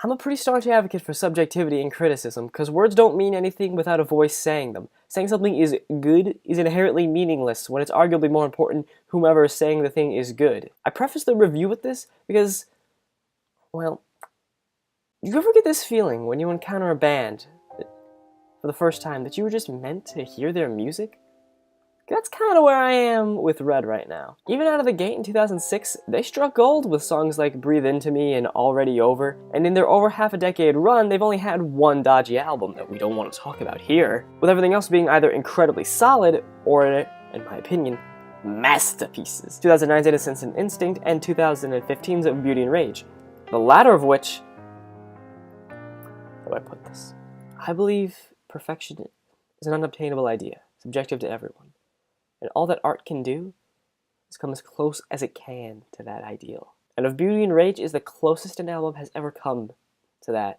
I'm a pretty staunch advocate for subjectivity and criticism, because words don't mean anything without a voice saying them. Saying something is good is inherently meaningless when it's arguably more important whomever is saying the thing is good. I preface the review with this because, well, do you ever get this feeling when you encounter a band for the first time that you were just meant to hear their music? That's kind of where I am with Red right now. Even out of the gate in 2006, they struck gold with songs like Breathe Into Me and Already Over, and in their over half a decade run, they've only had one dodgy album that we don't want to talk about here, with everything else being either incredibly solid or, in my opinion, masterpieces. 2009's Innocence and Instinct and 2015's Beauty and Rage, the latter of which, how do I put this? I believe perfection is an unobtainable idea, subjective to everyone. And all that art can do is come as close as it can to that ideal. And Of Beauty and Rage is the closest an album has ever come to that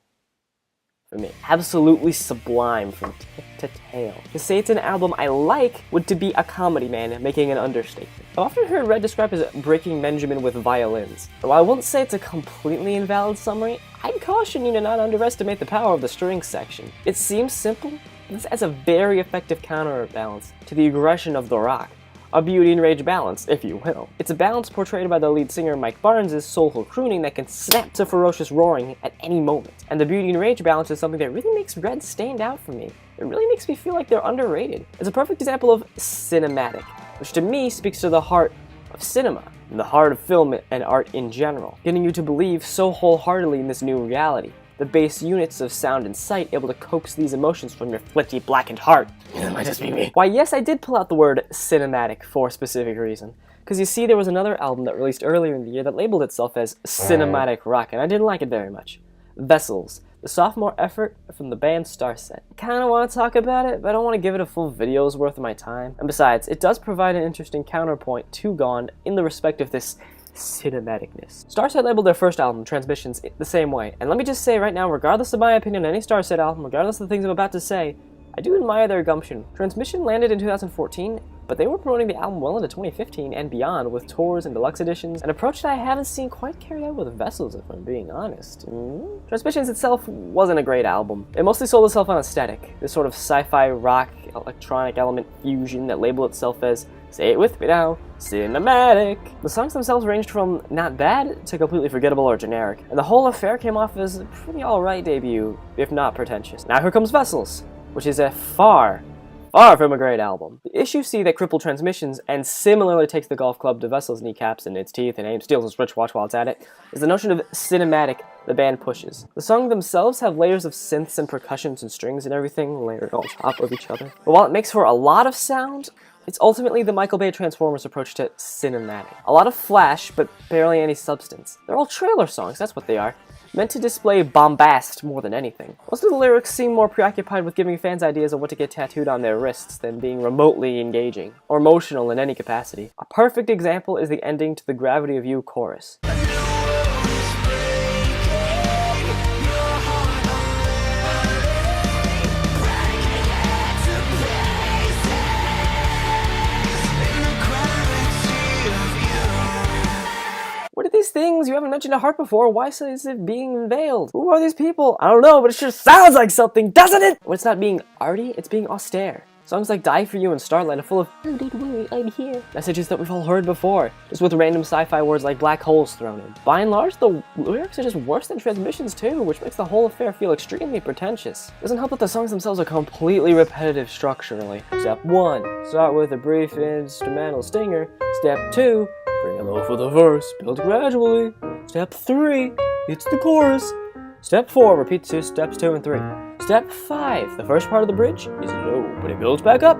for me. Absolutely sublime from tip to tail. To say it's an album I like would to be a comedy man making an understatement. I've often heard Red described as breaking Benjamin with violins. While I wouldn't say it's a completely invalid summary, I'd caution you to not underestimate the power of the strings section. It seems simple, this adds a very effective counterbalance to the aggression of the rock. A Beauty and Rage balance, if you will. It's a balance portrayed by the lead singer Mike Barnes' soulful crooning that can snap to ferocious roaring at any moment. And the Beauty and Rage balance is something that really makes Red stand out for me. It really makes me feel like they're underrated. It's a perfect example of cinematic, which to me speaks to the heart of cinema, and the heart of film and art in general, getting you to believe so wholeheartedly in this new reality. The base units of sound and sight able to coax these emotions from your flinty, blackened heart. It might just be me. Why, yes, I did pull out the word cinematic for a specific reason. Because you see, there was another album that released earlier in the year that labeled itself as cinematic rock, and I didn't like it very much. Vessels, the sophomore effort from the band Starset. I kinda want to talk about it, but I don't want to give it a full video's worth of my time. And besides, it does provide an interesting counterpoint to Gone in the respect of this cinematicness. Starset labeled their first album, Transmissions, the same way, and let me just say right now, regardless of my opinion on any Starset album, regardless of the things I'm about to say, I do admire their gumption. Transmission landed in 2014, but they were promoting the album well into 2015 and beyond with tours and deluxe editions, an approach that I haven't seen quite carried out with Vessels, if I'm being honest. Transmissions itself wasn't a great album. It mostly sold itself on aesthetic, this sort of sci-fi rock electronic element fusion that labeled itself as, say it with me now, cinematic. The songs themselves ranged from not bad to completely forgettable or generic, and the whole affair came off as a pretty alright debut, if not pretentious. Now here comes Vessels, which is a far from a great album. The issue C that crippled Transmissions, and similarly takes the golf club to Vessels' kneecaps and its teeth and aims steals its rich watch while it's at it, is the notion of cinematic the band pushes. The songs themselves have layers of synths and percussions and strings and everything layered on top of each other. But while it makes for a lot of sound, it's ultimately the Michael Bay Transformers approach to cinematic. A lot of flash, but barely any substance. They're all trailer songs, that's what they are, meant to display bombast more than anything. Most of the lyrics seem more preoccupied with giving fans ideas of what to get tattooed on their wrists than being remotely engaging, or emotional in any capacity. A perfect example is the ending to the Gravity of You chorus. What are these things? You haven't mentioned a heart before. Why is it being unveiled? Who are these people? I don't know, but it sure sounds like something, doesn't it? When it's not being arty, it's being austere. Songs like Die For You and Starlight are full of "Oh, don't worry, I'm here" messages that we've all heard before, just with random sci-fi words like black holes thrown in. By and large, the lyrics are just worse than Transmissions too, which makes the whole affair feel extremely pretentious. Doesn't help that the songs themselves are completely repetitive structurally. Step 1, start with a brief instrumental stinger. Step 2, bring it low for the verse, build gradually. Step 3, it's the chorus. Step 4, repeat steps 2 and 3. Step 5, the first part of the bridge is low, but it builds back up.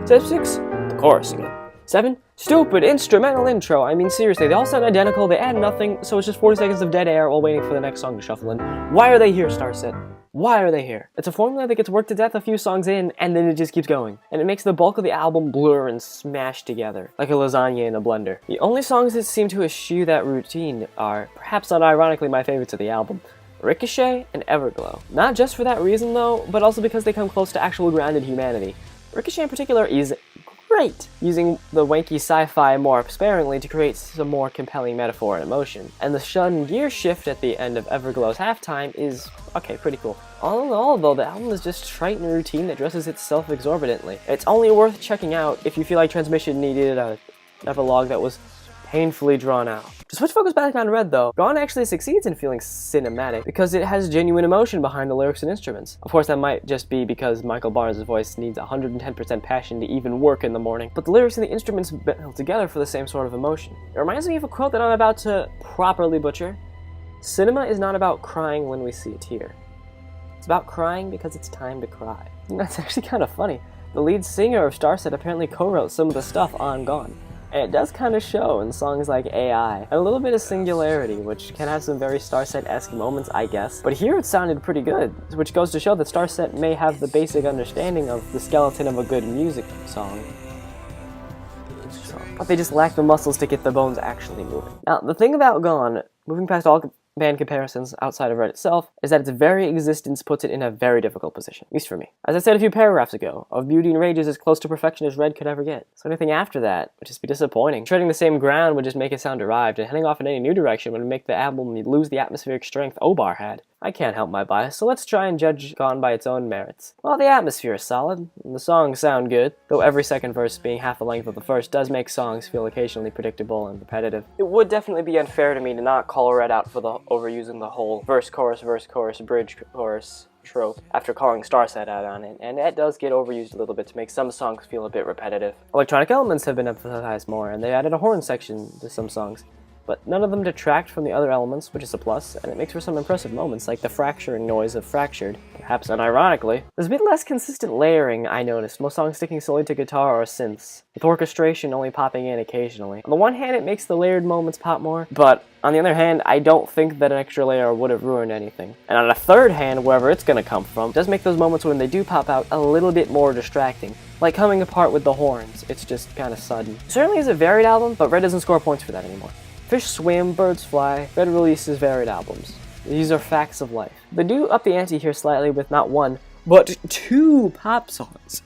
Step 6, the chorus again. 7, stupid instrumental intro. I mean, seriously, they all sound identical, they add nothing, so it's just 40 seconds of dead air while waiting for the next song to shuffle in. Why are they here, Starset? Why are they here? It's a formula that gets worked to death a few songs in, and then it just keeps going. And it makes the bulk of the album blur and smash together, like a lasagna in a blender. The only songs that seem to eschew that routine are, perhaps unironically, my favorites of the album: Ricochet and Everglow. Not just for that reason though, but also because they come close to actual grounded humanity. Ricochet in particular is great! Using the wanky sci-fi more sparingly to create some more compelling metaphor and emotion. And the sudden gear shift at the end of Everglow's halftime is, okay, pretty cool. All in all, though, the album is just trite and routine that dresses itself exorbitantly. It's only worth checking out if you feel like Transmission needed a epilogue that was painfully drawn out. To switch focus back on Red, though, Gone actually succeeds in feeling cinematic because it has genuine emotion behind the lyrics and instruments. Of course, that might just be because Michael Barnes' voice needs 110% passion to even work in the morning, but the lyrics and the instruments meld together for the same sort of emotion. It reminds me of a quote that I'm about to properly butcher. Cinema is not about crying when we see a tear. It's about crying because it's time to cry. And that's actually kind of funny. The lead singer of Starset apparently co-wrote some of the stuff on Gone. And it does kind of show in songs like AI, and a little bit of Singularity, which can have some very Starset-esque moments, I guess. But here it sounded pretty good, which goes to show that Starset may have the basic understanding of the skeleton of a good music song. But they just lack the muscles to get the bones actually moving. Now, the thing about Gone, moving past all band comparisons outside of Red itself, is that its very existence puts it in a very difficult position, at least for me. As I said a few paragraphs ago, Of Beauty and Rage is as close to perfection as Red could ever get. So anything after that would just be disappointing. Treading the same ground would just make it sound derived, and heading off in any new direction would make the album lose the atmospheric strength Obar had. I can't help my bias, so let's try and judge Gone by its own merits. Well, the atmosphere is solid, and the songs sound good, though every second verse being half the length of the first does make songs feel occasionally predictable and repetitive. It would definitely be unfair to me to not call Red out for the overusing the whole verse, chorus, bridge, chorus trope after calling Starset out on it, and that does get overused a little bit to make some songs feel a bit repetitive. Electronic elements have been emphasized more, and they added a horn section to some songs. But none of them detract from the other elements, which is a plus, and it makes for some impressive moments, like the fracturing noise of Fractured, perhaps unironically. There's a bit less consistent layering, I noticed, most songs sticking solely to guitar or synths, with orchestration only popping in occasionally. On the one hand, it makes the layered moments pop more, but on the other hand, I don't think that an extra layer would have ruined anything. And on a third hand, wherever it's gonna come from, it does make those moments when they do pop out a little bit more distracting. Like coming apart with the horns, it's just kinda sudden. It certainly is a varied album, but Red doesn't score points for that anymore. Fish swim, birds fly, Red releases varied albums. These are facts of life. They do up the ante here slightly with not one, but 2 pop songs.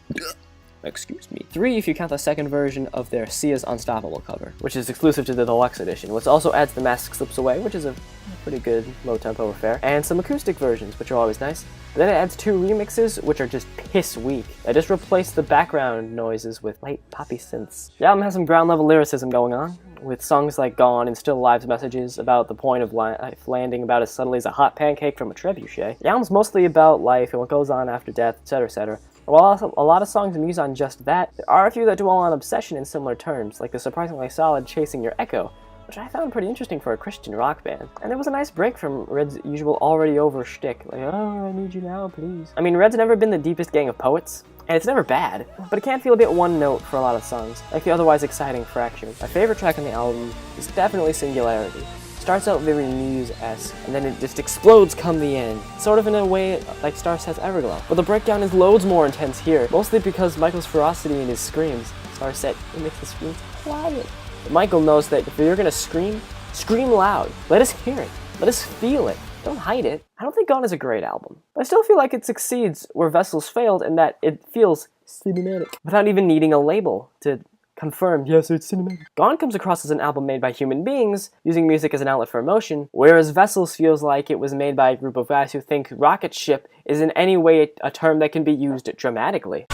Excuse me. 3 if you count the second version of their Sia's Unstoppable cover, which is exclusive to the deluxe edition, which also adds The Mask Slips Away, which is a pretty good low-tempo affair, and some acoustic versions, which are always nice. But then it adds 2 remixes, which are just piss weak. They just replace the background noises with light poppy synths. The album has some ground-level lyricism going on, with songs like Gone and Still Alive's messages about the point of life landing about as subtly as a hot pancake from a trebuchet. The album's mostly about life and what goes on after death, etc., etc. While a lot of songs muse on just that, there are a few that dwell on obsession in similar terms, like the surprisingly solid Chasing Your Echo, which I found pretty interesting for a Christian rock band. And there was a nice break from Red's usual already over shtick, like, oh, I need you now, please. I mean, Red's never been the deepest gang of poets, and it's never bad, but it can feel a bit one note for a lot of songs, like the otherwise exciting Fractured. My favorite track on the album is definitely Singularity. Starts out very Muse-esque, and then it just explodes come the end, sort of in a way like Starset's Everglow. But the breakdown is loads more intense here, mostly because Michael's ferocity in his screams. Starset, it makes the screams quiet. But Michael knows that if you're gonna scream, scream loud. Let us hear it. Let us feel it. Don't hide it. I don't think Gone is a great album, but I still feel like it succeeds where Vessels failed in that it feels cinematic, without even needing a label to confirm, yes, it's cinematic. Gone comes across as an album made by human beings, using music as an outlet for emotion, whereas Vessels feels like it was made by a group of guys who think rocket ship is in any way a term that can be used dramatically.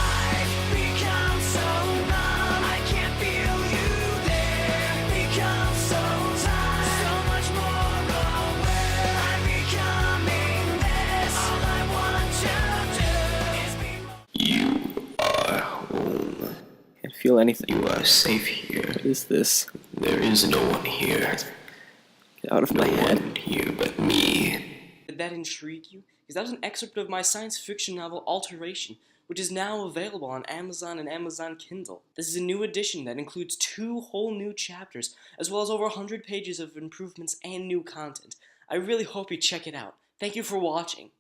Feel anything. You are safe here. What is this? There is no one here. Get out of my head. No one here but me. Did that intrigue you? Because that was an excerpt of my science fiction novel Alteration, which is now available on Amazon and Amazon Kindle. This is a new edition that includes 2 whole new chapters, as well as over 100 pages of improvements and new content. I really hope you check it out. Thank you for watching.